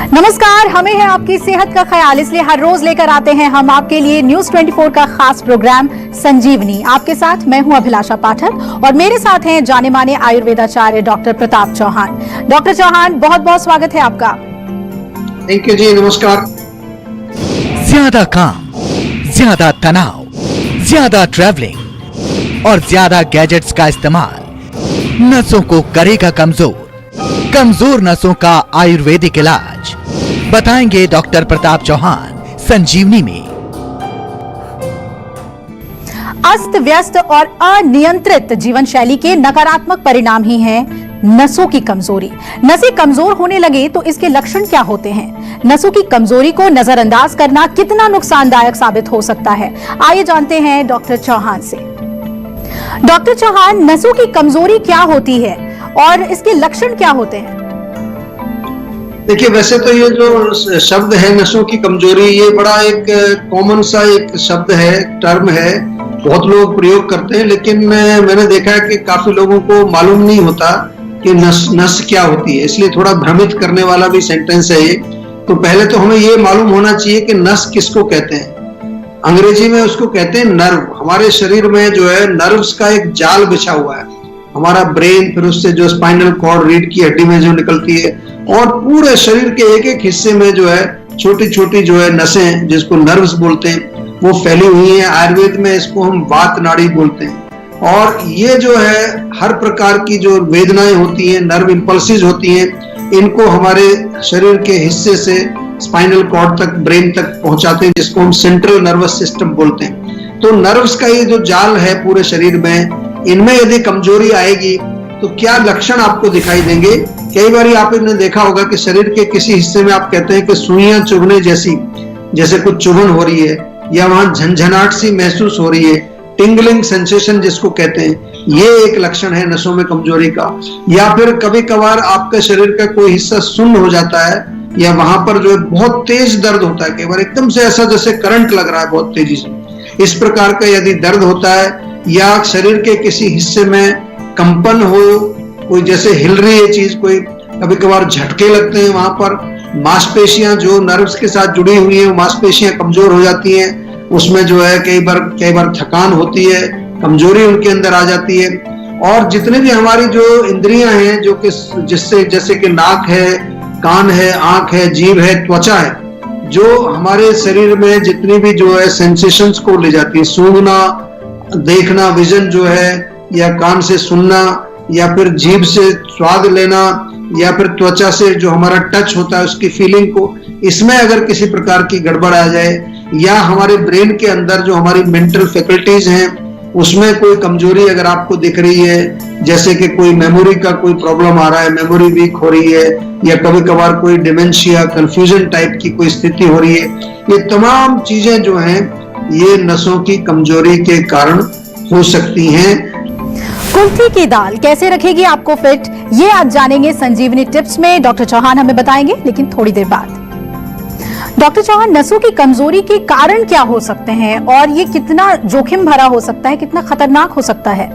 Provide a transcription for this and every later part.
नमस्कार, हमें है आपकी सेहत का ख्याल, इसलिए हर रोज लेकर आते हैं हम आपके लिए न्यूज 24 का खास प्रोग्राम संजीवनी। आपके साथ मैं हूं अभिलाषा पाठक और मेरे साथ हैं जाने माने आयुर्वेदाचार्य डॉक्टर प्रताप चौहान। डॉक्टर चौहान, बहुत बहुत स्वागत है आपका। थैंक यू जी, नमस्कार। ज्यादा काम, ज्यादा तनाव, ज्यादा ट्रैवलिंग और ज्यादा गैजेट्स का इस्तेमाल नसों को करेगा कमजोर। कमजोर नसों का आयुर्वेदिक इलाज बताएंगे डॉक्टर प्रताप चौहान संजीवनी में। अस्त व्यस्त और अनियंत्रित जीवन शैली के नकारात्मक परिणाम ही हैं नसों की कमजोरी। नसें कमजोर होने लगे तो इसके लक्षण क्या होते हैं? नसों की कमजोरी को नजरअंदाज करना कितना नुकसानदायक साबित हो सकता है? आइए जानते हैं डॉक्टर चौहान से। डॉक्टर चौहान, नसों की कमजोरी क्या होती है और इसके लक्षण क्या होते हैं? देखिए, वैसे तो ये जो शब्द है नसों की कमजोरी, ये बड़ा एक कॉमन सा एक शब्द है, टर्म है, बहुत लोग प्रयोग करते हैं, लेकिन मैंने देखा है कि काफी लोगों को मालूम नहीं होता कि नस क्या होती है, इसलिए थोड़ा भ्रमित करने वाला भी सेंटेंस है ये। तो पहले तो हमें ये मालूम होना चाहिए कि नस किसको कहते हैं। अंग्रेजी में उसको कहते हैं नर्व। हमारे शरीर में जो है नर्व्स का एक जाल बिछा हुआ है। हमारा ब्रेन, फिर उससे जो स्पाइनल कॉर्ड, रीढ़ की हड्डी में जो निकलती है, और पूरे शरीर के एक एक हिस्से में जो है छोटी छोटी जो है नसें, जिसको नर्व्स बोलते हैं, वो फैली हुई हैं। आयुर्वेद में इसको हम वात नाड़ी बोलते हैं। और ये जो है हर प्रकार की जो वेदनाएं होती हैं, नर्व इंपल्सेस होती हैं, इनको हमारे शरीर के हिस्से से स्पाइनल कॉर्ड तक, ब्रेन तक पहुंचाते हैं, जिसको हम सेंट्रल नर्वस सिस्टम बोलते हैं। तो नर्व्स का ये जो जाल है पूरे शरीर में, इनमें यदि कमजोरी आएगी तो क्या लक्षण आपको दिखाई देंगे? कई बार आपने देखा होगा कि शरीर के किसी हिस्से में आप कहते हैं कि सुइयां चुभने जैसे कुछ चुभन हो रही है, या वहां झंझनाहट सी महसूस हो रही है, टिंगलिंग सेंसेशन जिसको कहते हैं, ये एक लक्षण है नसों में कमजोरी का। या फिर कभी कभार आपका शरीर का कोई हिस्सा सुन्न हो जाता है, या वहां पर जो है बहुत तेज दर्द होता है, कई बार एकदम से ऐसा जैसे करंट लग रहा है बहुत तेजी से, इस प्रकार का यदि दर्द होता है, या शरीर के किसी हिस्से में कंपन हो, कोई जैसे हिल रही है चीज, कोई कभी कभार झटके लगते हैं, वहां पर मांसपेशियां जो नर्व्स के साथ जुड़ी हुई हैं, वो मांसपेशियां कमजोर हो जाती हैं, उसमें जो है कई बार थकान होती है, कमजोरी उनके अंदर आ जाती है। और जितने भी हमारी जो इंद्रियां हैं, जो कि जिससे जैसे कि नाक है, कान है, आंख है, जीभ है, त्वचा है, जो हमारे शरीर में जितनी भी जो है सेंसेशंस को ले जाती है, सूंघना, देखना, विजन जो है, या कान से सुनना, या फिर जीभ से स्वाद लेना, या फिर त्वचा से जो हमारा टच होता है उसकी फीलिंग को, इसमें अगर किसी प्रकार की गड़बड़ आ जाए, या हमारे ब्रेन के अंदर जो हमारी मेंटल फैकल्टीज हैं उसमें कोई कमजोरी अगर आपको दिख रही है, जैसे कि कोई मेमोरी का कोई प्रॉब्लम आ रहा है, मेमोरी वीक हो रही है, या कभी कभार कोई डिमेंशिया, कंफ्यूजन टाइप की कोई स्थिति हो रही है, ये तमाम चीजें जो हैं ये नसों की कमजोरी के कारण हो सकती हैं। कुल्थी की दाल कैसे रखेगी आपको फिट, ये आज जानेंगे संजीवनी टिप्स में। डॉक्टर चौहान हमें बताएंगे, लेकिन थोड़ी देर बाद। डॉक्टर चौहान, नसों की कमजोरी के कारण क्या हो सकते हैं और ये कितना जोखिम भरा हो सकता है, कितना खतरनाक हो सकता है?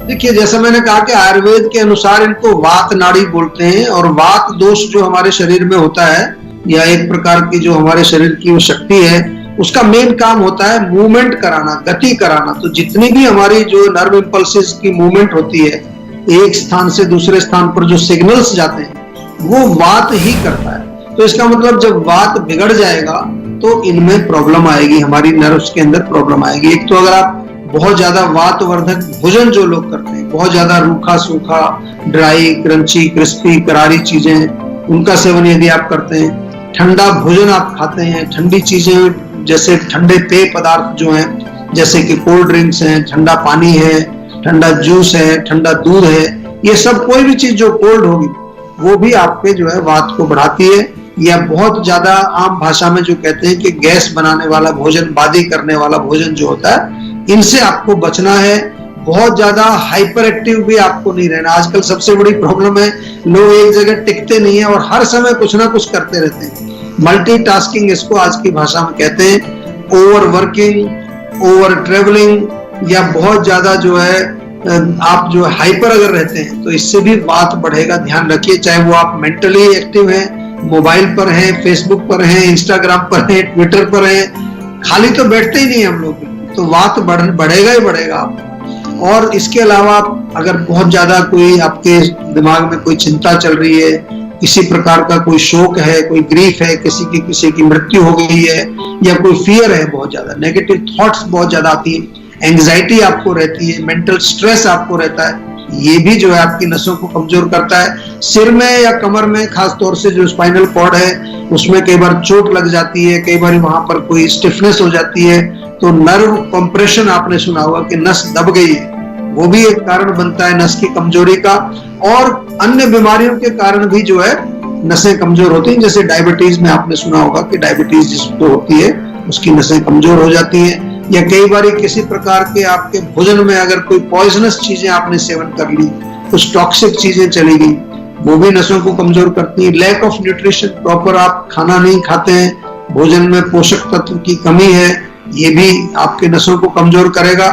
देखिए, जैसा मैंने कहा कि आयुर्वेद के अनुसार इनको वात नाड़ी बोलते हैं, और वात दोष जो हमारे शरीर में होता है, या एक प्रकार की जो हमारे शरीर की वो शक्ति है, उसका मेन काम होता है मूवमेंट कराना, गति कराना। तो जितनी भी हमारी जो नर्व इंपल्सेस की मूवमेंट होती है, एक स्थान से दूसरे स्थान पर जो सिग्नल्स जाते हैं, वो वात ही करता है। तो इसका मतलब जब वात बिगड़ जाएगा तो इनमें प्रॉब्लम आएगी, हमारी नर्व्स के अंदर प्रॉब्लम आएगी। एक तो अगर आप बहुत ज्यादा वातवर्धक भोजन जो लोग करते हैं, बहुत ज्यादा रूखा सूखा, ड्राई, क्रंची, क्रिस्पी, करारी चीजें, उनका सेवन यदि आप करते हैं, ठंडा भोजन आप खाते हैं, ठंडी चीजें जैसे ठंडे पेय पदार्थ जो हैं, जैसे कि कोल्ड ड्रिंक्स हैं, ठंडा पानी है, ठंडा जूस है, ठंडा दूध है, ये सब कोई भी चीज जो कोल्ड होगी वो भी आपके जो है वात को बढ़ाती है। या बहुत ज्यादा आम भाषा में जो कहते हैं कि गैस बनाने वाला भोजन, बादी करने वाला भोजन जो होता है, इनसे आपको बचना है। बहुत ज्यादा हाइपर एक्टिव भी आपको नहीं रहना। आजकल सबसे बड़ी प्रॉब्लम है, लोग एक जगह टिकते नहीं है और हर समय कुछ ना कुछ करते रहते हैं। मल्टीटास्किंग इसको आज की भाषा में कहते हैं। ओवर वर्किंग, ओवर ट्रेवलिंग, या बहुत ज्यादा जो है आप जो हाइपर अगर रहते हैं तो इससे भी वात बढ़ेगा। ध्यान रखिए, चाहे वो आप मेंटली एक्टिव हैं मोबाइल पर हैं, फेसबुक पर हैं, इंस्टाग्राम पर हैं, ट्विटर पर हैं, खाली तो बैठते ही नहीं हम लोग, तो वात बढ़ेगा ही बढ़ेगा आपको। और इसके अलावा अगर बहुत ज्यादा कोई आपके दिमाग में कोई चिंता चल रही है, किसी प्रकार का कोई शोक है, कोई ग्रीफ है, किसी की मृत्यु हो गई है, या कोई फियर है, बहुत ज्यादा नेगेटिव थॉट्स बहुत ज्यादा आती है, एंग्जाइटी आपको रहती है, मेंटल स्ट्रेस आपको रहता है, ये भी जो है आपकी नसों को कमजोर करता है। सिर में या कमर में खास तौर से जो स्पाइनल कॉर्ड है उसमें कई बार चोट लग जाती है, कई बार वहां पर कोई स्टिफनेस हो जाती है, तो नर्व कंप्रेशन आपने सुना होगा कि नस दब गई है, वो भी एक कारण बनता है नस की कमजोरी का। और अन्य बीमारियों के कारण भी जो है नसें कमजोर होती हैं, जैसे डायबिटीज में आपने सुना होगा कि डायबिटीज जिसको होती है उसकी नसें कमजोर हो जाती हैं, या कई बार किसी प्रकार के आपके भोजन में अगर कोई पॉइजनस चीजें आपने सेवन कर ली, कुछ टॉक्सिक चीजें चली गई, वो भी नसों को कमजोर करती है। लैक ऑफ न्यूट्रिशन, प्रॉपर आप खाना नहीं खाते हैं, भोजन में पोषक तत्व की कमी है, ये भी आपके नसों को कमजोर करेगा।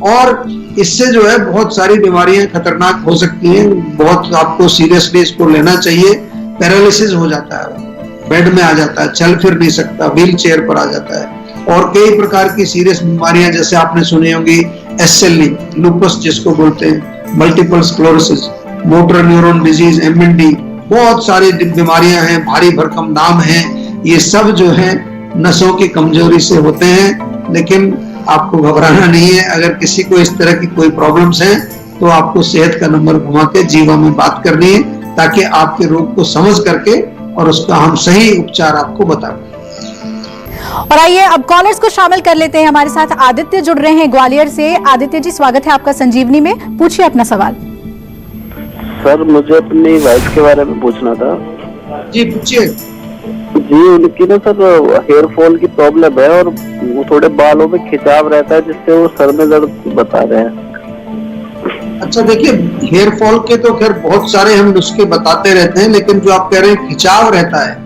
और इससे जो है बहुत सारी बीमारियां खतरनाक हो सकती हैं, बहुत आपको सीरियसली इसको लेना चाहिए। पैरालिसिस हो जाता है, बेड में आ जाता है, चल फिर नहीं सकता, व्हील चेयर पर आ जाता है, और कई प्रकार की सीरियस बीमारियां जैसे आपने सुनी होंगी SLE, लूपस जिसको बोलते हैं, multiple sclerosis, motor neuron disease, MND, बहुत सारी बीमारियां हैं, भारी भरकम नाम हैं, ये सब जो है नसों की कमजोरी से होते हैं। लेकिन आपको घबराना नहीं है, अगर किसी को इस तरह की कोई प्रॉब्लम्स हैं तो आपको सेहत का नंबर घुमा के जीवा में बात करनी है, ताकि आपके रोग को समझ करके और उसका हम सही उपचार आपको बताएं। और आइए अब कॉलर्स को शामिल कर लेते हैं। हमारे साथ आदित्य जुड़ रहे हैं ग्वालियर से। आदित्य जी, स्वागत है आपका संजीवनी में, पूछिए अपना सवाल। सर, मुझे अपनी वाइफ के बारे में पूछना था। जी पूछिए। जी, उनकी ना सर हेयर फॉल की प्रॉब्लम है, और वो थोड़े बालों में खिंचाव रहता है, जिससे वो सर में दर्द बता रहे हैं। अच्छा देखिए, हेयर फॉल के तो खैर बहुत सारे हम नुस्खे बताते रहते हैं, लेकिन जो आप कह रहे हैं खिंचाव रहता है,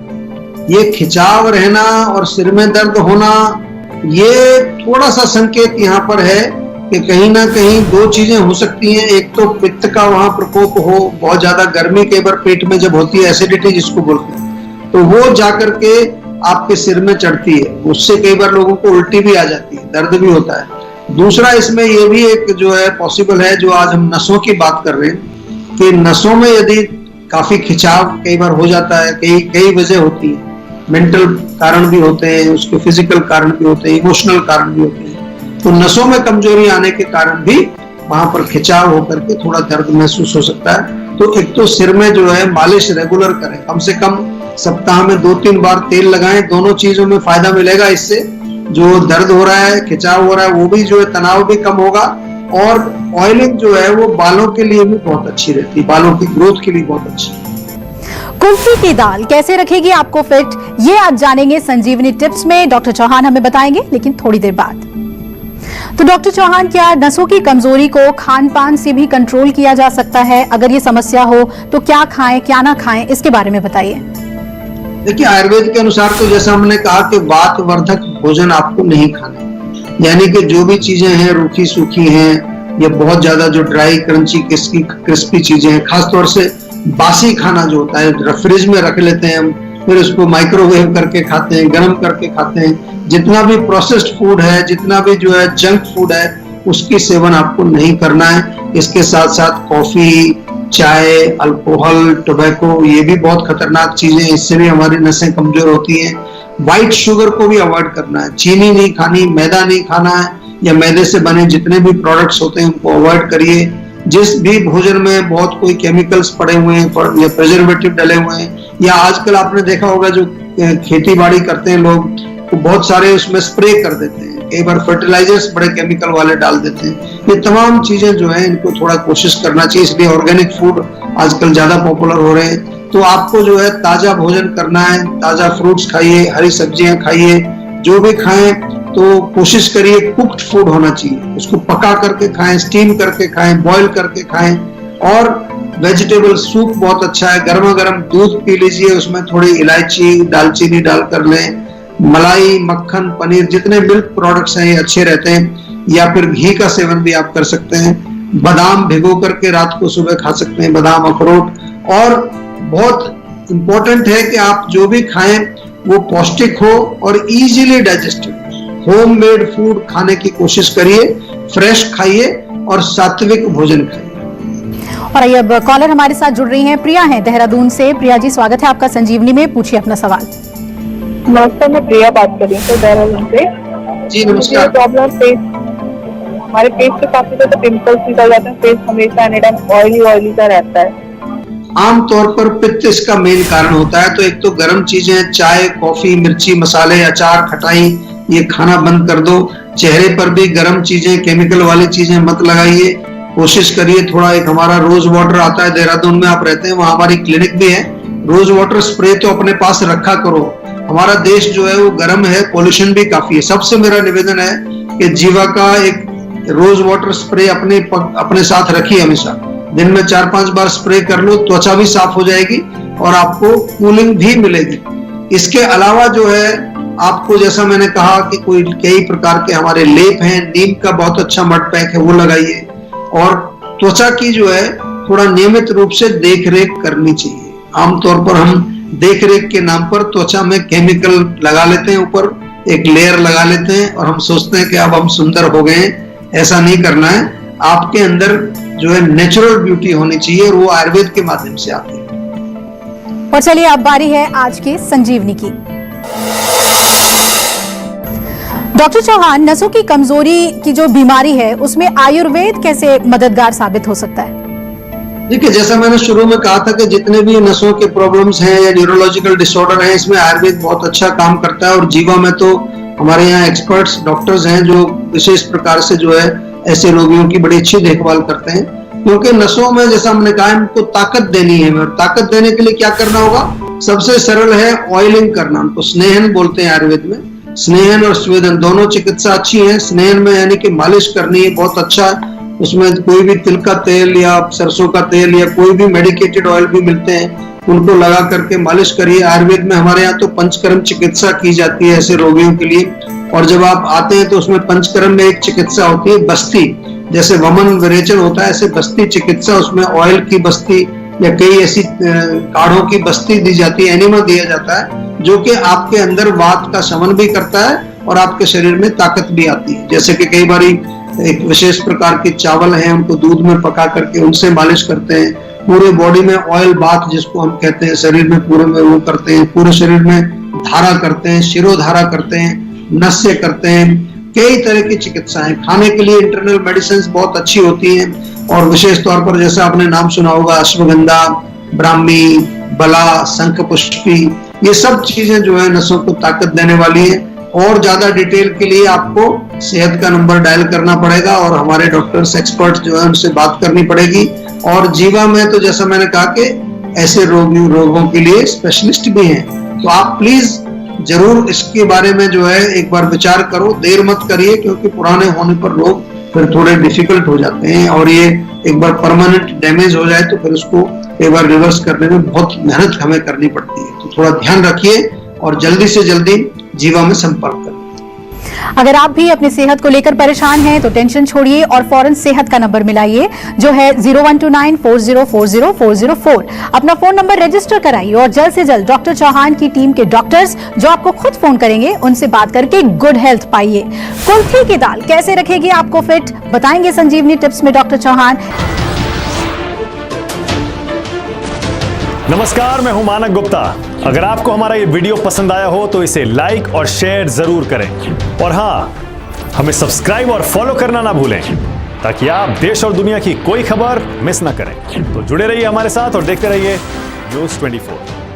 ये खिंचाव रहना और सिर में दर्द होना, ये थोड़ा सा संकेत यहाँ पर है कि कहीं ना कहीं दो चीजें हो सकती हैं। एक तो पित्त का वहां प्रकोप हो, बहुत ज्यादा गर्मी कई बार पेट में जब होती है, एसिडिटी जिसको बोलते हैं, तो वो जाकर के आपके सिर में चढ़ती है, उससे कई बार लोगों को उल्टी भी आ जाती है, दर्द भी होता है। दूसरा इसमें ये भी एक जो है पॉसिबल है, जो आज हम नसों की बात कर रहे हैं, कि नसों में यदि काफी खिंचाव कई बार हो जाता है, कई वजह होती है, मेंटल कारण भी होते हैं, उसके फिजिकल कारण भी होते हैं, इमोशनल कारण भी होते हैं, तो नसों में कमजोरी आने के कारण भी वहां पर खिंचाव होकर के थोड़ा दर्द महसूस हो सकता है। तो एक तो सिर में जो है मालिश रेगुलर करें, कम से कम सप्ताह में 2-3 बार तेल लगाएं, दोनों चीजों में फायदा मिलेगा। इससे जो दर्द हो रहा है, खिंचाव हो रहा है, वो भी जो है तनाव भी कम होगा, और ऑयलिंग जो है वो बालों के लिए भी बहुत अच्छी रहती है, बालों की ग्रोथ के लिए बहुत अच्छी है। कुल्फी की दाल कैसे रखेगी आपको फिट, ये आज जानेंगे संजीवनी टिप्स में। डॉक्टर चौहान हमें बताएंगे, लेकिन थोड़ी देर बाद। तो डॉक्टर चौहान, क्या नसों की कमजोरी को खान पान से भी कंट्रोल किया जा सकता है? अगर ये समस्या हो तो क्या खाएं, क्या ना खाएं, इसके बारे में बताइए। देखिए, आयुर्वेद के अनुसार तो जैसा हमने कहा कि वातवर्धक भोजन आपको नहीं खाना, यानी कि जो भी चीजें हैं रूखी सूखी हैं, या बहुत ज्यादा जो ड्राई क्रंची क्रिस्पी चीजें हैं, खासतौर से बासी खाना जो होता है फ्रिज में रख लेते हैं हम, फिर उसको माइक्रोवेव करके खाते हैं, गर्म करके खाते हैं। जितना भी प्रोसेस्ड फूड है, जितना भी जो है जंक फूड है, उसकी सेवन आपको नहीं करना है। इसके साथ साथ कॉफी, चाय, अल्कोहल, टोबैको, ये भी बहुत खतरनाक चीजें, इससे भी हमारी नसें कमजोर होती हैं। व्हाइट शुगर को भी अवॉइड करना है, चीनी नहीं खानी, मैदा नहीं खाना है, या मैदे से बने जितने भी प्रोडक्ट्स होते हैं उनको अवॉइड करिए। जिस भी भोजन में बहुत कोई केमिकल्स पड़े हुए हैं या प्रिजर्वेटिव डले हुए हैं, या आजकल आपने देखा होगा जो खेती बाड़ी करते हैं लोग, तो बहुत सारे उसमें स्प्रे कर देते हैं, कई बार फर्टिलाइजर्स बड़े केमिकल वाले डाल देते हैं। ये तमाम चीजें जो है इनको थोड़ा कोशिश करना चाहिए, इसलिए ऑर्गेनिक फूड आजकल ज्यादा पॉपुलर हो रहे हैं। तो आपको जो है ताजा भोजन करना है, ताजा फ्रूट्स खाइए, हरी सब्जियां खाइए, जो भी खाएं तो कोशिश करिए कुक्ड फूड होना चाहिए, उसको पका करके खाएं, स्टीम करके खाएं, बॉईल करके खाएं। और वेजिटेबल सूप बहुत अच्छा है, गर्मा गर्म दूध पी लीजिए, उसमें थोड़ी इलायची, दालचीनी डाल कर लें। मलाई, मक्खन, पनीर, जितने मिल्क प्रोडक्ट्स हैं ये अच्छे रहते हैं, या फिर घी का सेवन भी आप कर सकते हैं। बादाम भिगो करके रात को सुबह खा सकते हैं, बादाम, अखरोट। और बहुत इम्पोर्टेंट है कि आप जो भी खाएं वो पौष्टिक हो और इजीली डाइजेस्टेड। होममेड फूड खाने की कोशिश करिए, फ्रेश खाइए और सात्विक भोजन खाइए। और आइए अब कॉलर हमारे साथ जुड़ रही हैं, प्रिया हैं देहरादून से। प्रिया जी, स्वागत है आपका संजीवनी में, पूछिए अपना सवाल। नमस्कार, मैं प्रिया बात कर रही हूँ देहरादून से। जी नमस्कार। प्रॉब्लम फेस, हमारे फेस पे काफी ज्यादा पिंपल्स निकल जाते हैं, फेस हमेशा एनी टाइम ऑयली सा रहता है। आमतौर पर पित्त इसका मेन कारण होता है। तो एक तो गर्म चीजें, चाय, कॉफी, मिर्ची, मसाले, अचार, खटाई, ये खाना बंद कर दो। चेहरे पर भी गर्म चीजें, केमिकल वाली चीजें मत लगाइए। कोशिश करिए थोड़ा, एक हमारा रोज वाटर आता है, देहरादून में आप रहते हैं, वहां हमारी क्लिनिक भी है। रोज वाटर स्प्रे तो अपने पास रखा करो। हमारा देश जो है वो गर्म है, पॉल्यूशन भी काफी है। सबसे मेरा निवेदन है कि जीवा का एक रोज वाटर स्प्रे अपने साथ रखिए हमेशा। दिन में 4-5 बार स्प्रे कर लो, त्वचा भी साफ हो जाएगी और आपको कूलिंग भी मिलेगी। इसके अलावा जो है आपको, जैसा मैंने कहा कि कई प्रकार के हमारे लेप हैं, नीम का बहुत अच्छा मड पैक है, वो लगाइए। और त्वचा की जो है थोड़ा नियमित रूप से देख रेख करनी चाहिए। आमतौर पर हम देख रेख के नाम पर त्वचा में केमिकल लगा लेते हैं, ऊपर एक लेयर लगा लेते हैं और हम सोचते हैं कि अब हम सुंदर हो गए हैं। ऐसा नहीं करना है। आपके अंदर जो है नेचुरल ब्यूटी होनी चाहिए और वो आयुर्वेद के माध्यम से आती है। और चलिए अब बारी है आज की संजीवनी की। डॉक्टर चौहान, नसों की कमजोरी की जो बीमारी है उसमें आयुर्वेद कैसे मददगार साबित हो सकता है? देखिए, जैसा मैंने शुरू में कहा था कि जितने भी नसों के प्रॉब्लम्स हैं या न्यूरोलॉजिकल डिसऑर्डर हैं, इसमें आयुर्वेद बहुत अच्छा काम करता है। और जीवा में तो हमारे यहाँ एक्सपर्ट्स डॉक्टर्स हैं जो विशेष प्रकार से जो है ऐसे रोगियों की बड़ी अच्छी देखभाल करते हैं। क्योंकि नसों में, जैसा हमने कहा, इनको ताकत देनी है। और ताकत देने के लिए क्या करना होगा? सबसे सरल है ऑयलिंग करना। उनको स्नेहन बोलते हैं आयुर्वेद में। स्नेहन और स्वेदन दोनों चिकित्सा अच्छी है। स्नेहन में यानी कि मालिश करनी है, बहुत अच्छा। उसमें कोई भी तिल का तेल या सरसों का तेल या कोई भी मेडिकेटेड ऑयल भी मिलते हैं, उनको लगा करके मालिश करिए। आयुर्वेद में हमारे यहाँ तो पंचकर्म चिकित्सा की जाती है ऐसे रोगियों के लिए। और जब आप आते हैं तो उसमें पंचकर्म में एक चिकित्सा होती है बस्ती, जैसे वमन विरेचन होता है, ऐसे बस्ती चिकित्सा, उसमें ऑयल की बस्ती या कई ऐसी काढ़ों की बस्ती दी जाती है, एनिमा दिया जाता है, जो कि आपके अंदर वात का शमन भी करता है और आपके शरीर में ताकत भी आती है। जैसे कि कई बारी एक विशेष प्रकार के चावल हैं, उनको दूध में पका करके उनसे मालिश करते हैं। पूरे बॉडी में ऑयल बाथ जिसको हम कहते हैं, शरीर में पूरे में वो करते हैं। पूरे शरीर में धारा करते हैं, शिरोधारा करते हैं, नस्य करते हैं। कई तरह की चिकित्साएं। खाने के लिए इंटरनल मेडिसिन बहुत अच्छी होती हैं। और विशेष तौर पर जैसे आपने नाम सुना होगा, अश्वगंधा, ब्राह्मी, बला, शंख पुष्पी, ये सब चीजें जो है नसों को ताकत देने वाली है। और ज्यादा डिटेल के लिए आपको सेहत का नंबर डायल करना पड़ेगा और हमारे डॉक्टर्स एक्सपर्ट जो है उनसे बात करनी पड़ेगी। और जीवा में तो जैसा मैंने कहा कि ऐसे रोगों के लिए स्पेशलिस्ट भी हैं। तो आप प्लीज जरूर इसके बारे में जो है एक बार विचार करो, देर मत करिए, क्योंकि पुराने होने पर रोग फिर थोड़े डिफिकल्ट हो जाते हैं। और ये एक बार परमानेंट डैमेज हो जाए तो फिर उसको एक बार रिवर्स करने में बहुत मेहनत हमें करनी पड़ती है। तो थोड़ा ध्यान रखिए और जल्दी से जल्दी जीवा में संपर्क करें। अगर आप भी अपनी सेहत को लेकर परेशान हैं तो टेंशन छोड़िए और फौरन सेहत का नंबर मिलाइए, जो है 0129404004। अपना फोन नंबर रजिस्टर कराइए और जल्द से जल्द डॉक्टर चौहान की टीम के डॉक्टर्स जो आपको खुद फोन करेंगे, उनसे बात करके गुड हेल्थ पाइए। कुल्थी की दाल कैसे रखेगी आपको फिट, बताएंगे संजीवनी टिप्स में डॉक्टर चौहान। नमस्कार, मैं हूं मानक गुप्ता। अगर आपको हमारा ये वीडियो पसंद आया हो तो इसे लाइक और शेयर जरूर करें। और हाँ, हमें सब्सक्राइब और फॉलो करना ना भूलें, ताकि आप देश और दुनिया की कोई खबर मिस ना करें। तो जुड़े रहिए हमारे साथ और देखते रहिए News 24।